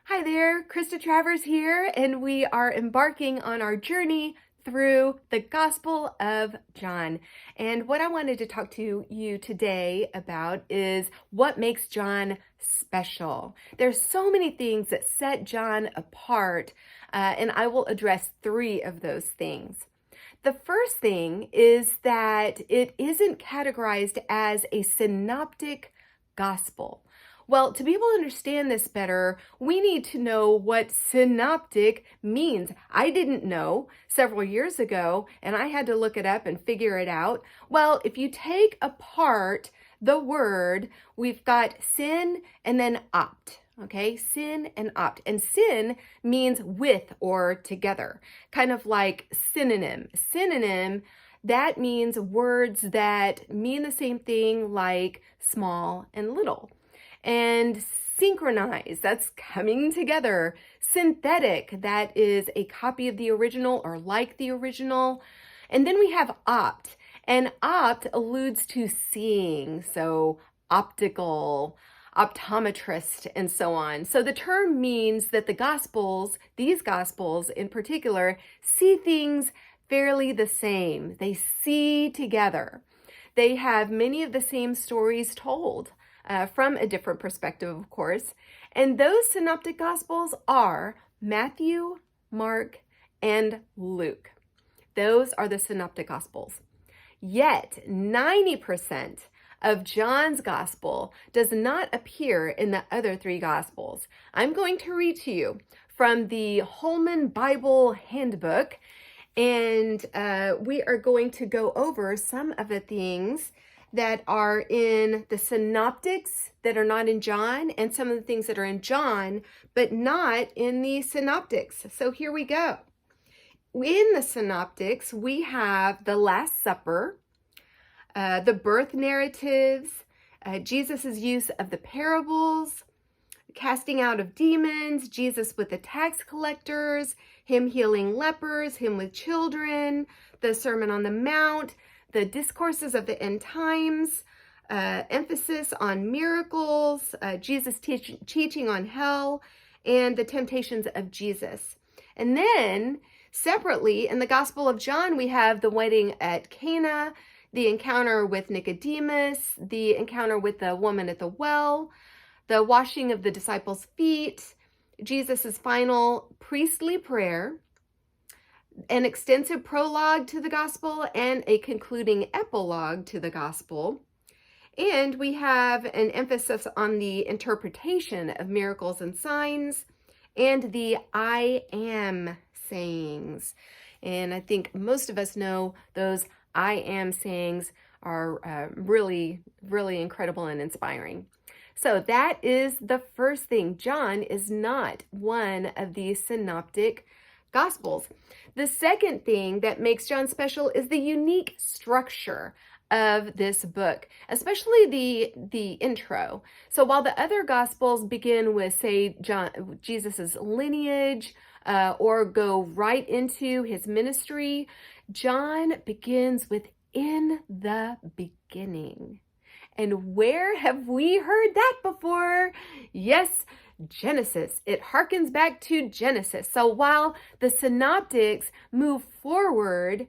Hi there, Krista Travers here, and we are embarking on our journey through the Gospel of John. And what I wanted to talk to you today about is what makes John special. There's so many things that set John apart, and I will address three of those things. The first thing is that it isn't categorized as a synoptic gospel. Well, to be able to understand this better, we need to know what synoptic means. I didn't know several years ago, and I had to look it up and figure it out. Well, if you take apart the word, we've got sin and then opt. Okay, sin and opt. And sin means with or together, kind of like synonym. Synonym, that means words that mean the same thing, like small and little. And synchronize, that's coming together. Synthetic, that is a copy of the original or like the original. And then we have opt, and opt alludes to seeing, so optical, optometrist, and so on. So the term means that the Gospels, these Gospels in particular, see things fairly the same. They see together. They have many of the same stories told. From a different perspective, of course. And those synoptic gospels are Matthew, Mark, and Luke. Those are the synoptic gospels. Yet 90% of John's gospel does not appear in the other three gospels. I'm going to read to you from the Holman Bible Handbook, and we are going to go over some of the things that are in the synoptics that are not in John, and some of the things that are in John, but not in the synoptics. So here we go. In the synoptics, we have the Last Supper, the birth narratives, Jesus's use of the parables, casting out of demons, Jesus with the tax collectors, him healing lepers, him with children, the Sermon on the Mount, the discourses of the end times, emphasis on miracles, Jesus teaching on hell, and the temptations of Jesus. And then separately in the Gospel of John, we have the wedding at Cana, the encounter with Nicodemus, the encounter with the woman at the well, the washing of the disciples' feet, Jesus's final priestly prayer, an extensive prologue to the gospel, and a concluding epilogue to the gospel. And we have an emphasis on the interpretation of miracles and signs and the I am sayings. And I think most of us know those I am sayings are really, really incredible and inspiring. So that is the first thing. John is not one of these synoptic Gospels. The second thing that makes John special is the unique structure of this book, especially the intro. So while the other Gospels begin with, say, Jesus's lineage, or go right into his ministry, John begins with "in the beginning." And where have we heard that before? Yes, Genesis. It harkens back to Genesis. So while the synoptics move forward,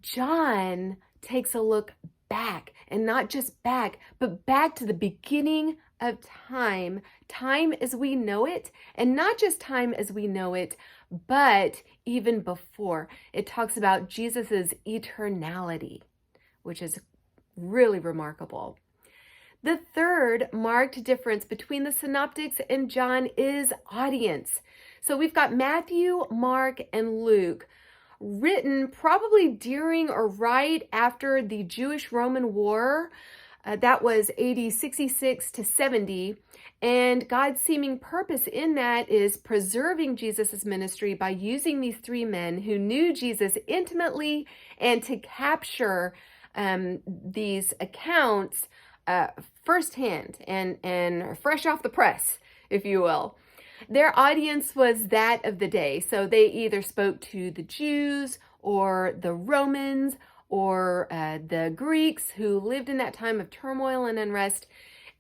John takes a look back, and not just back, but back to the beginning of time. Time as we know it, and not just time as we know it, but even before. It talks about Jesus's eternality, which is really remarkable. The third marked difference between the synoptics and John is audience. So we've got Matthew, Mark, and Luke, written probably during or right after the Jewish-Roman War. That was AD 66 to 70. And God's seeming purpose in that is preserving Jesus's ministry by using these three men who knew Jesus intimately, and to capture these accounts firsthand and fresh off the press, if you will. Their audience was that of the day, so they either spoke to the Jews or the Romans or the Greeks who lived in that time of turmoil and unrest.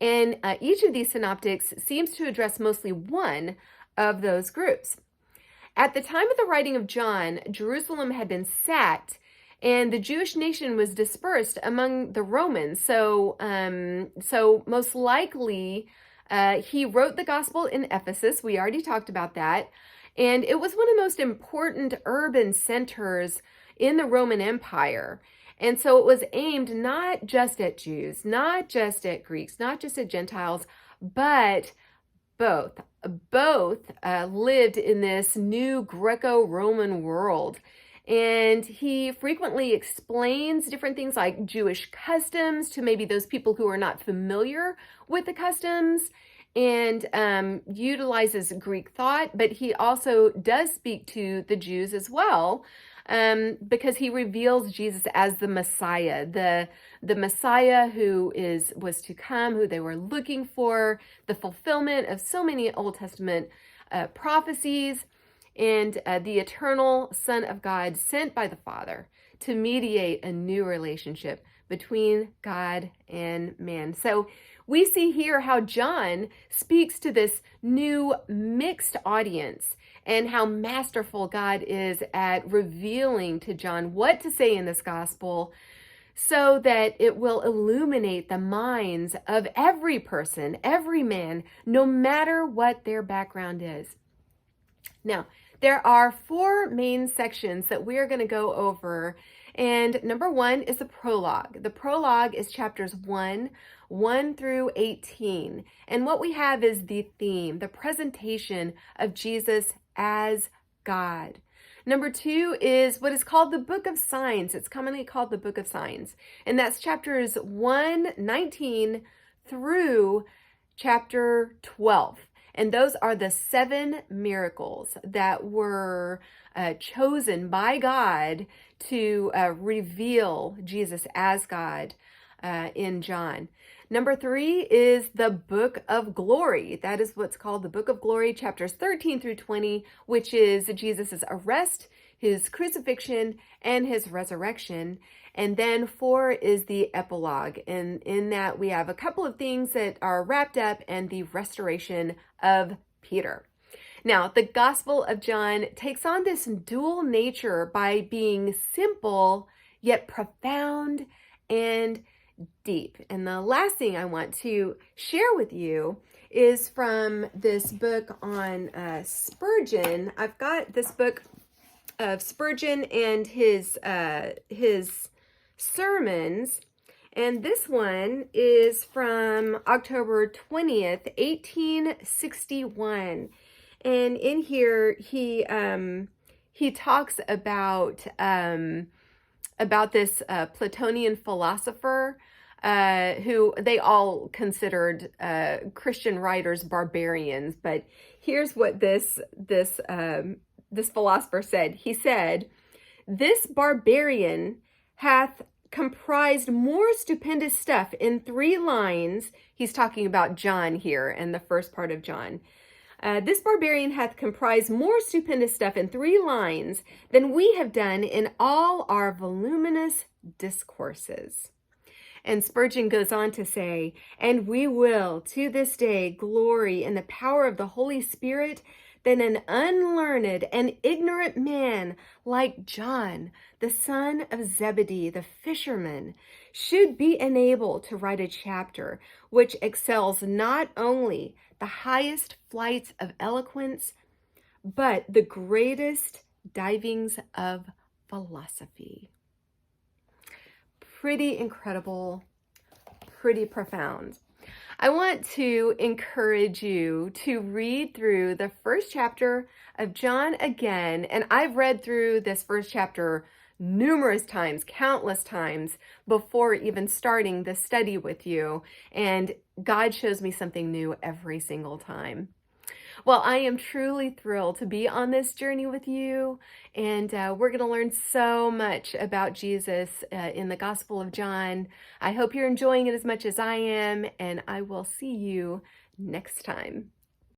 And each of these synoptics seems to address mostly one of those groups. At the time of the writing of John, Jerusalem had been sacked and the Jewish nation was dispersed among the Romans. So most likely he wrote the gospel in Ephesus. We already talked about that. And it was one of the most important urban centers in the Roman Empire. And so it was aimed not just at Jews, not just at Greeks, not just at Gentiles, but both lived in this new Greco-Roman world. And he frequently explains different things like Jewish customs to maybe those people who are not familiar with the customs, and utilizes Greek thought, but he also does speak to the Jews as well, because he reveals Jesus as the Messiah, the Messiah who was to come, who they were looking for, the fulfillment of so many Old Testament prophecies, and the eternal Son of God sent by the Father to mediate a new relationship between God and man. So we see here how John speaks to this new mixed audience and how masterful God is at revealing to John what to say in this gospel so that it will illuminate the minds of every person, every man, no matter what their background is. Now, there are 4 main sections that we are going to go over. And number 1 is the prologue. The prologue is chapters 1 through 18. And what we have is the theme, the presentation of Jesus as God. Number 2 is what is called the Book of Signs. It's commonly called the Book of Signs. And that's chapters 1:19 through chapter 12. And those are the 7 miracles that were chosen by God to reveal Jesus as God in John. Number 3 is the Book of Glory. That is what's called the Book of Glory, chapters 13 through 20, which is Jesus' arrest, his crucifixion, and his resurrection. And then 4 is the epilogue. And in that we have a couple of things that are wrapped up and the restoration of Peter. Now, the Gospel of John takes on this dual nature by being simple, yet profound and deep. And the last thing I want to share with you is from this book on Spurgeon. I've got this book of Spurgeon and his sermons, and this one is from October 20th, 1861. And in here he talks about this Platonian philosopher who they all considered Christian writers barbarians. But here's what this philosopher said. He said, "This barbarian hath comprised more stupendous stuff in 3 lines." He's talking about John here in the first part of John. "This barbarian hath comprised more stupendous stuff in 3 lines than we have done in all our voluminous discourses." And Spurgeon goes on to say, "And we will to this day glory in the power of the Holy Spirit that an unlearned and ignorant man like John, the son of Zebedee, the fisherman, should be enabled to write a chapter which excels not only the highest flights of eloquence, but the greatest divings of philosophy." Pretty incredible, pretty profound. I want to encourage you to read through the first chapter of John again. And I've read through this first chapter numerous times, countless times before even starting the study with you. And God shows me something new every single time. Well, I am truly thrilled to be on this journey with you, and we're going to learn so much about Jesus in the Gospel of John. I hope you're enjoying it as much as I am, and I will see you next time.